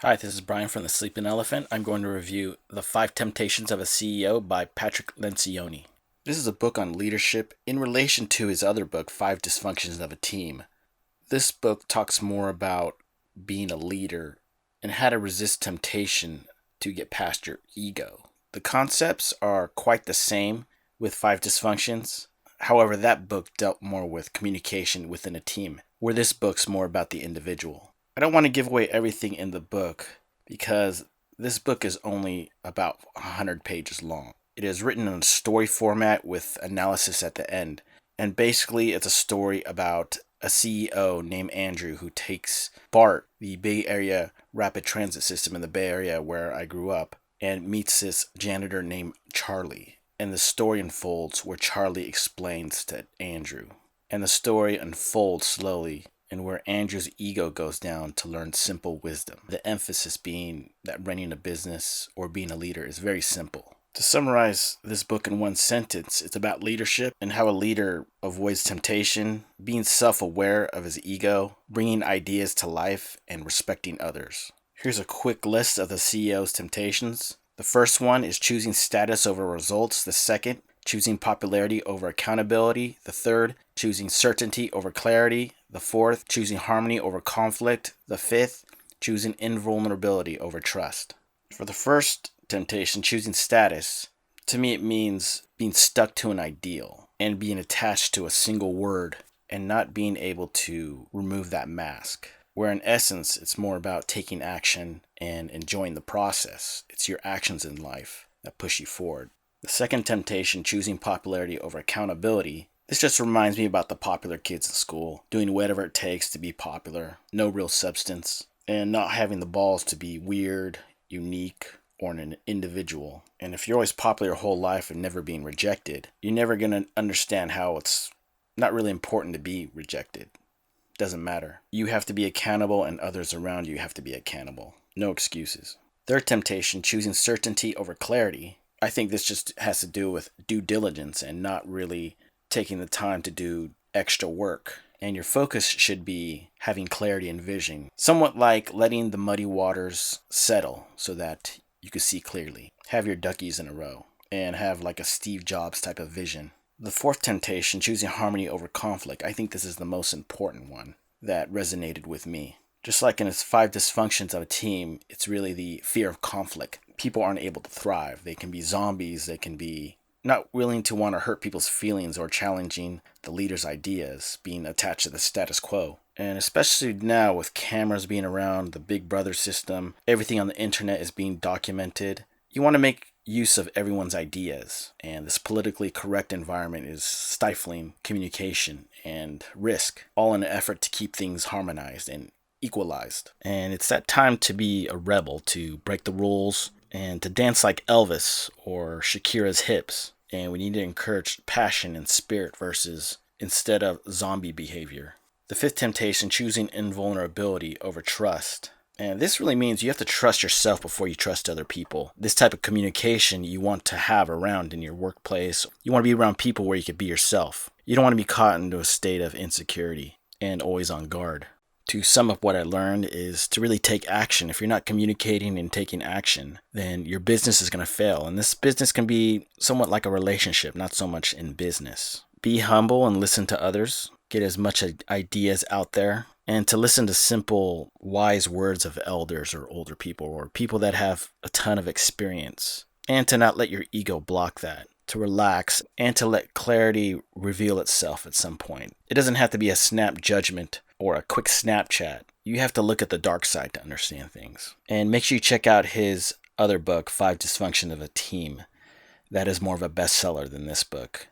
Hi, this is Brian from The Sleeping Elephant. I'm going to review The Five Temptations of a CEO by Patrick Lencioni. This is a book on leadership in relation to his other book, Five Dysfunctions of a Team. This book talks more about being a leader and how to resist temptation to get past your ego. The concepts are quite the same with Five Dysfunctions. However, that book dealt more with communication within a team, where this book's more about the individual. I don't want to give away everything in the book because this book is only about 100 pages long. It is written in a story format with analysis at the end. And basically, it's a story about a CEO named Andrew who takes BART, the Bay Area rapid transit system in the Bay Area where I grew up, and meets this janitor named Charlie. And the story unfolds where Charlie explains to Andrew. And the story unfolds slowly and where Andrew's ego goes down to learn simple wisdom. The emphasis being that running a business or being a leader is very simple. To summarize this book in one sentence, it's about leadership and how a leader avoids temptation, being self-aware of his ego, bringing ideas to life, and respecting others. Here's a quick list of the CEO's temptations. The first one is choosing status over results. The second, choosing popularity over accountability. The third, choosing certainty over clarity. The fourth, choosing harmony over conflict. The fifth, choosing invulnerability over trust. For the first temptation, choosing status, to me it means being stuck to an ideal and being attached to a single word and not being able to remove that mask. Where in essence, it's more about taking action and enjoying the process. It's your actions in life that push you forward. The second temptation, choosing popularity over accountability, this just reminds me about the popular kids in school, doing whatever it takes to be popular, no real substance, and not having the balls to be weird, unique, or an individual. And if you're always popular your whole life and never being rejected, you're never going to understand how it's not really important to be rejected. Doesn't matter. You have to be accountable and others around you have to be accountable. No excuses. Third temptation, choosing certainty over clarity. I think this just has to do with due diligence and not really taking the time to do extra work. And your focus should be having clarity and vision. Somewhat like letting the muddy waters settle so that you can see clearly. Have your duckies in a row and have like a Steve Jobs type of vision. The fourth temptation, choosing harmony over conflict. I think this is the most important one that resonated with me. Just like in its five dysfunctions of a team, it's really the fear of conflict. People aren't able to thrive. They can be zombies. They can be not willing to want to hurt people's feelings or challenging the leader's ideas, being attached to the status quo. And especially now with cameras being around, the Big Brother system, everything on the internet is being documented. You want to make use of everyone's ideas, and this politically correct environment is stifling communication and risk, all in an effort to keep things harmonized and equalized. And it's that time to be a rebel, to break the rules, and to dance like Elvis or Shakira's hips. And we need to encourage passion and spirit versus instead of zombie behavior. The fifth temptation, choosing invulnerability over trust. And this really means you have to trust yourself before you trust other people. This type of communication you want to have around in your workplace. You want to be around people where you can be yourself. You don't want to be caught into a state of insecurity and always on guard. To sum up what I learned is to really take action. If you're not communicating and taking action, then your business is going to fail. And this business can be somewhat like a relationship, not so much in business. Be humble and listen to others. Get as much ideas out there. And to listen to simple, wise words of elders or older people or people that have a ton of experience. And to not let your ego block that. To relax and to let clarity reveal itself at some point. It doesn't have to be a snap judgment or a quick Snapchat. You have to look at the dark side to understand things. And make sure you check out his other book, Five Dysfunctions of a Team. That is more of a bestseller than this book.